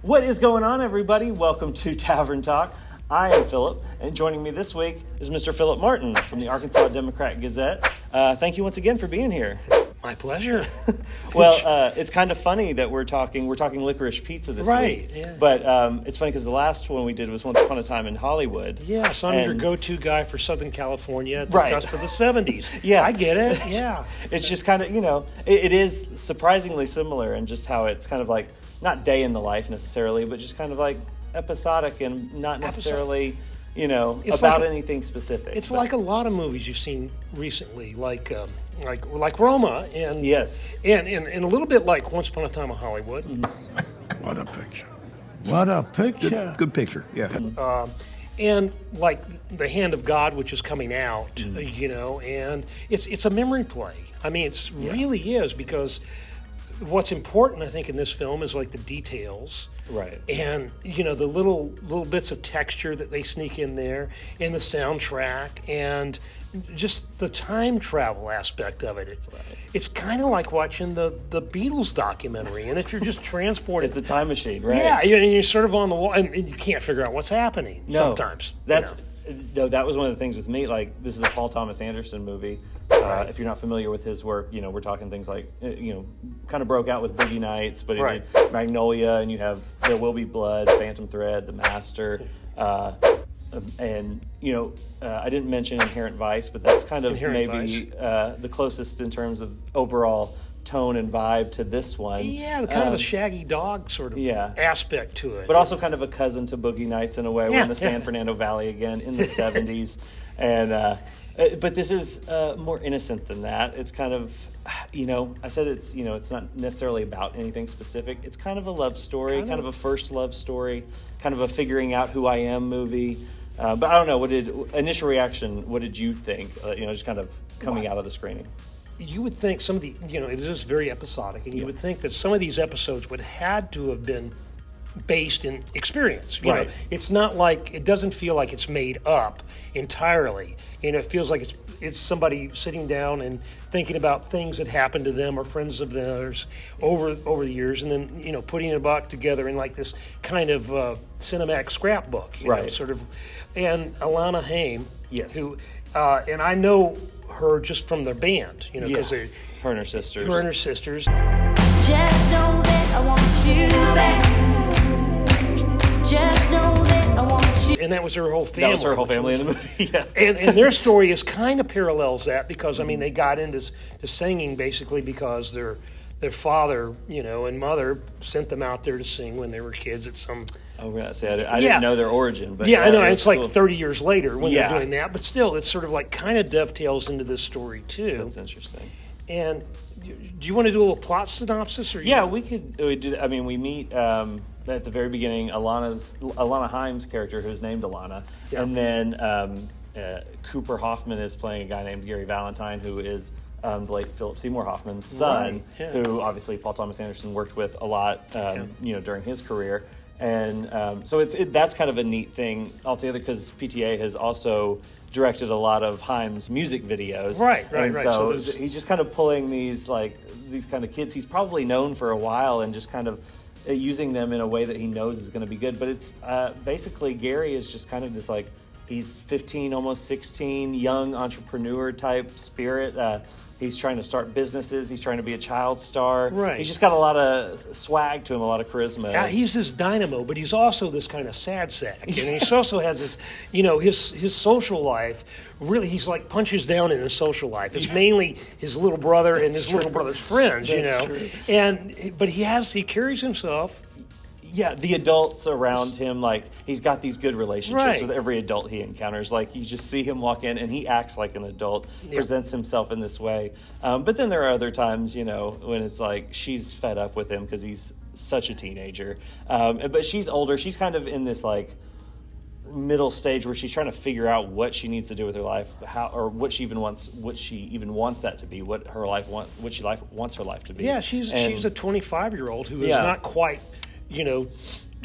What is going on, everybody? Welcome to Tavern Talk. I am Philip, and joining me this week is Mr. Philip Martin from the Arkansas Democrat Gazette. Thank you once again for being here. My pleasure. Well, it's kind of funny that we're talking licorice pizza this week. Yeah. But it's funny because the last one we did was Once Upon a Time in Hollywood. Yeah, so I'm your go-to guy for Southern California at the Right. cusp of the 70s. Yeah. I get it, yeah. It's just kind of, it is surprisingly similar in just how it's kind of like, not day in the life necessarily, but just kind of like episodic and not necessarily, It's about like anything specific. It's like a lot of movies you've seen recently, like Roma, and yes, and a little bit like Once Upon a Time in Hollywood. What a picture. What a picture. Good picture, yeah. And like The Hand of God, which is coming out, and it's a memory play. I mean, it really is, because what's important, I think, in this film is like the details, right? And the little bits of texture that they sneak in there, in the soundtrack, and just the time travel aspect of it. It's kind of like watching the Beatles documentary, and if you're just transported, It's a time machine, right? Yeah, you're sort of on the wall, and you can't figure out what's happening sometimes. That was one of the things with me. Like, this is a Paul Thomas Anderson movie. If you're not familiar with his work, we're talking things like, kind of broke out with Boogie Nights, but he did Magnolia, and you have There Will Be Blood, Phantom Thread, The Master, and I didn't mention Inherent Vice, but that's kind of maybe the closest in terms of overall tone and vibe to this one. Yeah, kind of a Shaggy Dog sort of aspect to it. But also kind of a cousin to Boogie Nights in a way. We're in the San Fernando Valley again in the 70s. And but this is more innocent than that. It's kind of, I said it's not necessarily about anything specific. It's kind of a love story, kind of a first love story, kind of a figuring out who I am movie. But I don't know, initial reaction, what did you think, just kind of coming out of the screening? You would think some of the, it is very episodic, and you would think that some of these episodes would had to have been based in experience. You know, it's not like, it doesn't feel like it's made up entirely. It feels like it's somebody sitting down and thinking about things that happened to them or friends of theirs over the years, and then putting it back together in like this kind of cinematic scrapbook, sort of. And Alana Haim, who and I know her just from their band, because they're her and her sisters. Just know that I want you back. Just know that I want you. And that was her whole family. That was her whole family in the movie. Yeah. And their story is kind of parallels that, because they got into singing basically because their father, and mother sent them out there to sing when they were kids at some. Oh, right. See, I didn't know their origin, but I know it's cool. like 30 years later when they're doing that, but still, it's sort of like kind of dovetails into this story too. That's interesting. And do you want to do a little plot synopsis, or we could do that. I mean, we meet at the very beginning Alana Haim's character, who's named Alana, and then Cooper Hoffman is playing a guy named Gary Valentine, who is the late Philip Seymour Hoffman's son, who obviously Paul Thomas Anderson worked with a lot, during his career. And so that's kind of a neat thing altogether, because PTA has also directed a lot of Haim's music videos. Right. So he's just kind of pulling these kind of kids he's probably known for a while, and just kind of using them in a way that he knows is going to be good. But it's basically Gary is just kind of this he's 15, almost 16, young entrepreneur type spirit. He's trying to start businesses. He's trying to be a child star. Right. He's just got a lot of swag to him, a lot of charisma. Yeah, he's this dynamo, but he's also this kind of sad sack. And he also has this, his social life, really, he's like punches down in his social life. It's mainly his little brother and his little brother's friends, True. But he carries himself. Yeah, the adults around him, he's got these good relationships with every adult he encounters. You just see him walk in, and he acts like an adult, presents himself in this way. But then there are other times, when it's she's fed up with him because he's such a teenager. But she's older. She's kind of in this, middle stage where she's trying to figure out what she needs to do with her life, what she even wants that to be, what she wants her life to be. Yeah, she's a 25-year-old who is not quite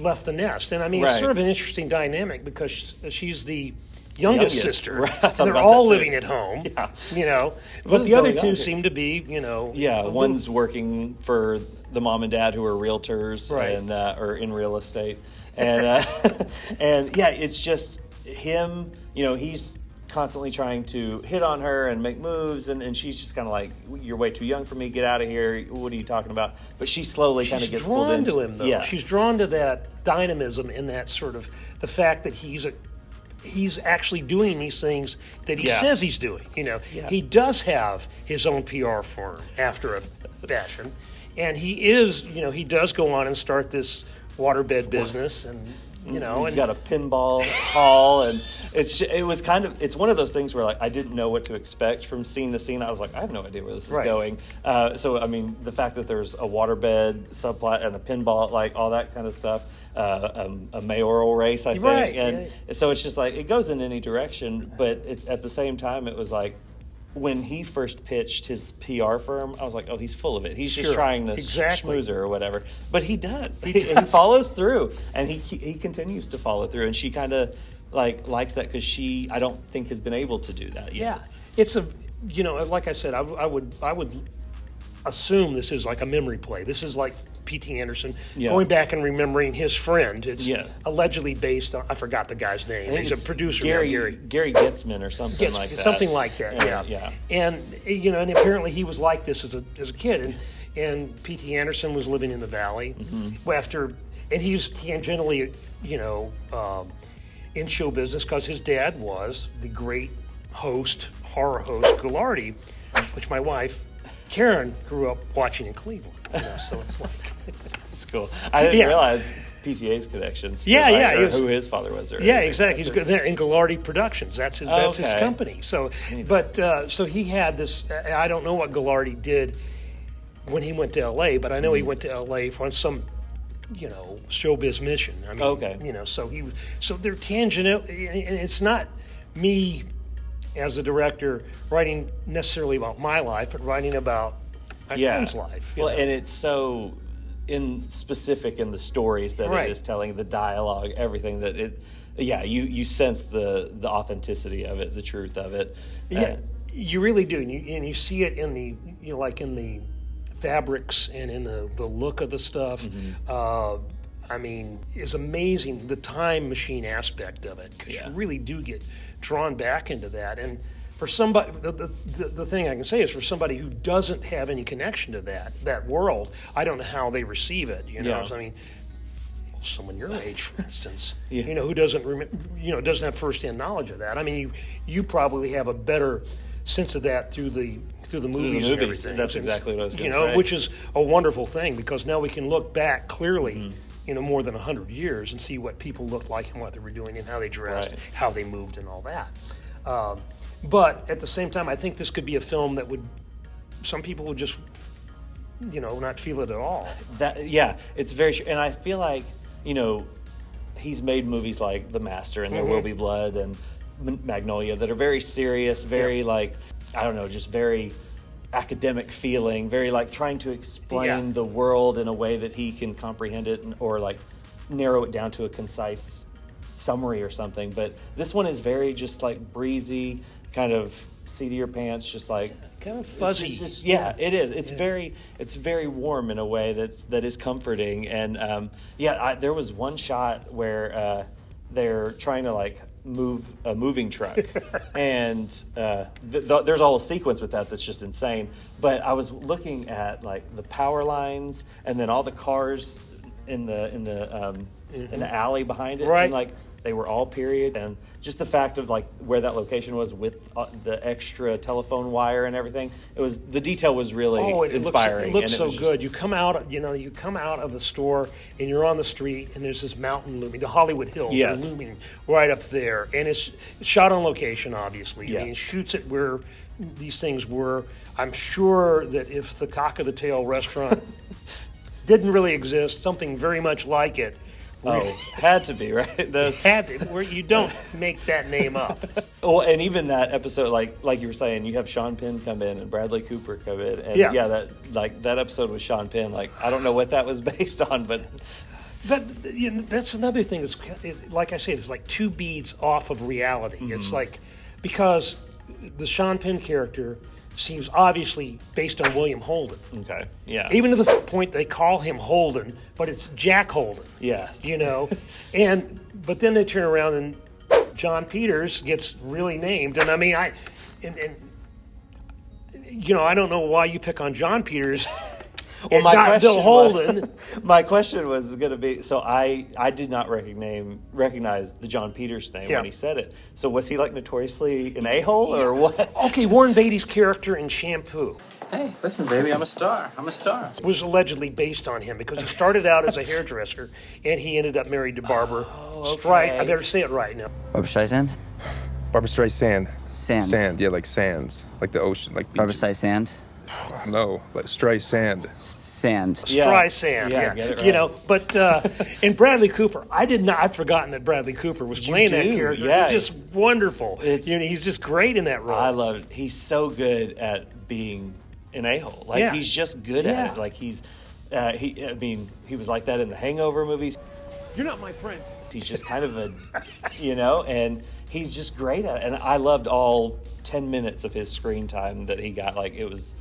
left the nest. And it's sort of an interesting dynamic, because she's the youngest sister. Right, I thought They're about all that, too. living at home. Yeah. You know, What but is the other going on two here? seem to be, you know. Yeah, a little- one's working for the mom and dad who are realtors Right. and or in real estate, and and yeah, it's just him. You know, he's constantly trying to hit on her and make moves, and she's just kind of like, "You're way too young for me. Get out of here. What are you talking about?" But she slowly kind of She's gets pulled drawn into to him, though. Yeah, She's drawn to that dynamism and that sort of the fact that he's actually doing these things that he Yeah. says he's doing. You know, Yeah. he does have his own PR firm after a fashion, and he does go on and start this waterbed business, and you know, he's and got a pinball hall, and it's one of those things where like I didn't know what to expect from scene to scene. I was like, I have no idea where this is Right. going. So I mean, the fact that there's a waterbed subplot and a pinball, like all that kind of stuff, a mayoral race, I think, Right, and so it's just like it goes in any direction. But at the same time, it was like, when he first pitched his PR firm, I was like, oh, he's full of it. He's just Sure. trying to Exactly. schmooze her or whatever. But he does. He does. follows through, and he continues to follow through. And she kind of likes that because I don't think has been able to do that yet. yeah, it's like I said, I would assume this is like a memory play. This is like P.T. Anderson Yeah. going back and remembering his friend. It's Yeah. allegedly based on, I forgot the guy's name. I think He's it's a producer now, Gary Gitzman or something Yes, like that. something like that. Yeah, yeah. And and apparently he was like this as a kid, and P.T. Anderson was living in the Valley and he was tangentially, in show business because his dad was the great horror host Goulardi, which my wife Karen grew up watching in Cleveland. So it's like. It's cool. I didn't Yeah. realize PTA's connections. to, Yeah, like, yeah, or he was- who his father was. Or Yeah, anything. exactly. He's good there in Goulardi Productions. That's his Okay. company. So, so he had this. I don't know what Goulardi did when he went to L.A., but I know he went to L.A. for some, showbiz mission. I mean, Okay. so they're tangential, and it's not me as a director writing necessarily about my life, but writing about my friend's life. you Well, know? and it's so specific in the stories that Right. it is telling, the dialogue, everything that it. Yeah, you sense the authenticity of it, the truth of it. Yeah, you really do, and you see it in the in the fabrics and in the look of the stuff. I mean, it's amazing the time machine aspect of it because Yeah. you really do get drawn back into that. And for somebody, the thing I can say is for somebody who doesn't have any connection to that world, I don't know how they receive it. Yeah. So, I mean. Someone your age, for instance, Yeah. who doesn't doesn't have firsthand knowledge of that. I mean, you probably have a better sense of that through the movies and movies. everything. That's And, exactly what I was gonna say. which is a wonderful thing because now we can look back clearly, more than 100 years and see what people looked like and what they were doing and how they dressed, Right. how they moved, and all that. But at the same time, I think this could be a film that some people would just, not feel it at all. It's very true, and I feel like he's made movies like The Master and There Will Be Blood and Magnolia that are very serious, very just very academic feeling, very like trying to explain the world in a way that he can comprehend it or like narrow it down to a concise summary or something. But this one is very just like breezy, kind of seat of your pants, just like Kind of fuzzy. it is. It's very warm in a way that is comforting. And there was one shot where they're trying to like move a moving truck, and there's a whole sequence with that's just insane. But I was looking at like the power lines and then all the cars in the alley behind it, Right. and like they were all period, and just the fact of like where that location was with the extra telephone wire and everything, the detail was really inspiring. It looks and so was just- good. You come out of the store and you're on the street and there's this mountain looming. The Hollywood Hills Yes. are looming right up there, and it's shot on location. Obviously, Yeah. I mean, it shoots it where these things were. I'm sure that if the Cock of the Tail restaurant didn't really exist, something very much like it. Had to be, right? Where you don't make that name up. Well, and even that episode, like you were saying, you have Sean Penn come in and Bradley Cooper come in, and Yeah. that episode with Sean Penn, like I don't know what that was based on, but That's another thing. Like I said, it's like two beats off of reality. It's like, because the Sean Penn character seems obviously based on William Holden. Okay. Yeah. Even to the point they call him Holden, but it's Jack Holden. Yeah. But then they turn around and John Peters gets really named, and I mean, I don't know why you pick on John Peters. Well, not Bill Holden. My question was going to be, so I did not recognize the John Peters name when he said it. So was he like notoriously an a-hole or what? Okay, Warren Beatty's character in Shampoo Hey, listen, baby, I'm a star. I'm a star. was allegedly based on him because he started out as a hairdresser and he ended up married to Barbara Streisand. I better say it right now. Barbara Streisand? Barbara Streisand. Sand. Sand, yeah, like sands. Like the ocean, like Barbara beaches. Streisand? No, like Streisand. Sand. Yeah. Streisand, Yeah, get it right. But and Bradley Cooper, I'd forgotten that Bradley Cooper was playing that do, character. yeah. It's just wonderful. He's just great in that role. I love it. He's so good at being an a-hole. Like, he's just good at it. Like, he was like that in the Hangover movies. You're not my friend. He's just kind of and he's just great at it. And I loved all 10 minutes of his screen time that he got. Like, it was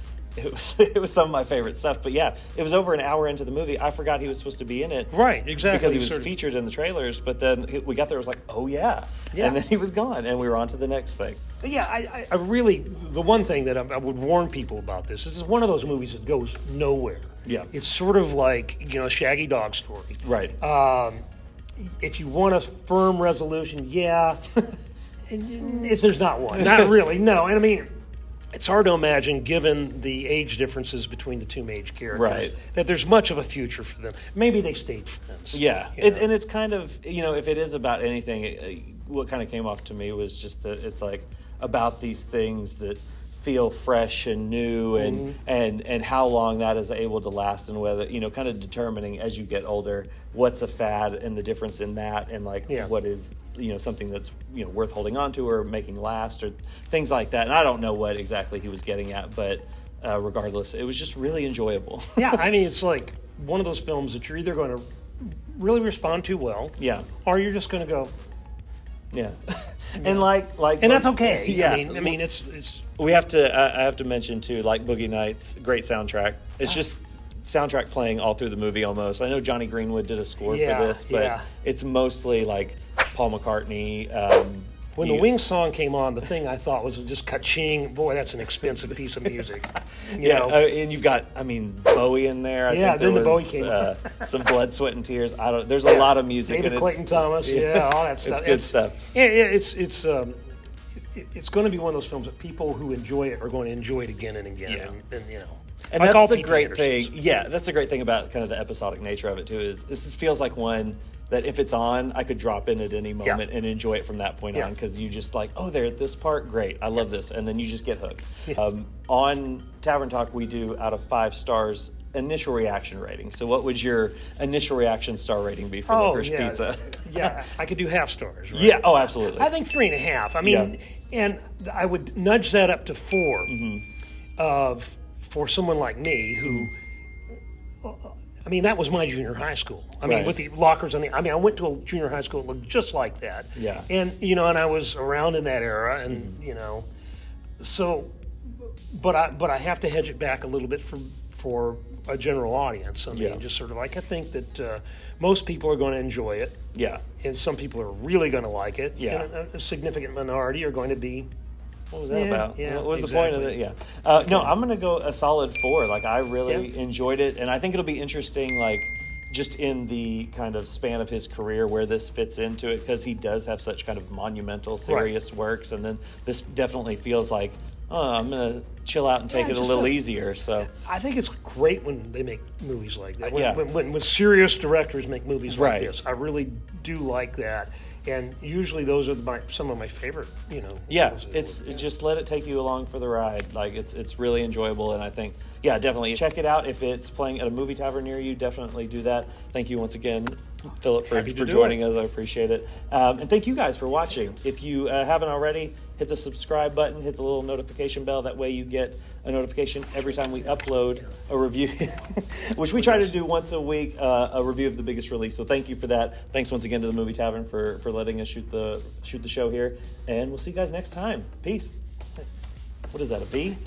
some of my favorite stuff. But yeah, it was over an hour into the movie. I forgot he was supposed to be in it. Right, exactly. Because he was featured in the trailers. But then we got there, it was like, oh yeah. And then he was gone, and we were on to the next thing. But yeah, I really, the one thing that I would warn people about this is it's one of those movies that goes nowhere. Yeah. It's sort of like, Shaggy Dog Story. Right. If you want a firm resolution, there's not one. Not really, no. And I mean, it's hard to imagine, given the age differences between the two main characters, that there's much of a future for them. Maybe they stayed friends. Yeah. And it's kind of, if it is about anything, what kind of came off to me was just that it's like about these things that feel fresh and new and how long that is able to last, and whether, kind of determining as you get older what's a fad and the difference in that, and what is, something that's, worth holding on to or making last, or things like that. And I don't know what exactly he was getting at, but regardless, it was just really enjoyable. Yeah, I mean, it's like one of those films that you're either going to really respond to well, or you're just going to go, and and that's okay. Yeah, I mean, it's. We have to. I have to mention too, like Boogie Nights, great soundtrack. It's just soundtrack playing all through the movie almost. I know Johnny Greenwood did a score for this, but it's mostly like Paul McCartney. When the Wings song came on, the thing I thought was just ka-ching. Boy, that's an expensive piece of music. You know? And you've got, Bowie in there. I think then there the was, Bowie came. some Blood, Sweat, and Tears. There's a lot of music. David and Clayton Thomas, all that stuff. It's good stuff. Yeah, it's going to be one of those films that people who enjoy it are going to enjoy it again and again. Yeah. And that's all the P.T. great Anderson's. thing. Yeah, that's the great thing about kind of the episodic nature of it too. Is this feels like one that if it's on, I could drop in at any moment and enjoy it from that point on, because you just like, they're at this part, great, I love this, and then you just get hooked. On Tavern Talk, we do out of 5 stars initial reaction rating. So what would your initial reaction star rating be for Licorice Pizza? I could do half stars. Right? Yeah, absolutely. I think 3.5. I mean, and I would nudge that up to 4 for someone like me who. That was my junior high school. With the lockers on I went to a junior high school that looked just like that. Yeah. And, and I was around in that era, and, so, but I have to hedge it back a little bit for a general audience. Just sort of like, I think that most people are going to enjoy it. Yeah. And some people are really going to like it. Yeah. And a significant minority are going to be. What was that about? Yeah, what was the point of it? Yeah. No, I'm going to go a solid 4. Like, I really enjoyed it, and I think it'll be interesting, like, just in the kind of span of his career where this fits into it, because he does have such kind of monumental, serious works, and then this definitely feels like, I'm going to chill out and take it a little easier. So I think it's great when they make movies like that. When serious directors make movies like this, I really do like that. And usually those are some of my favorite, Yeah, it's just let it take you along for the ride. Like, it's really enjoyable, and I think, definitely check it out. If it's playing at a movie tavern near you, definitely do that. Thank you once again, Philip, for joining us. I appreciate it. And thank you guys for watching. If you haven't already, hit the subscribe button, hit the little notification bell. That way you get a notification every time we upload a review, which we try to do once a week, a review of the biggest release. So thank you for that. Thanks once again to the Movie Tavern for letting us shoot the show here. And we'll see you guys next time. Peace. What is that, a V?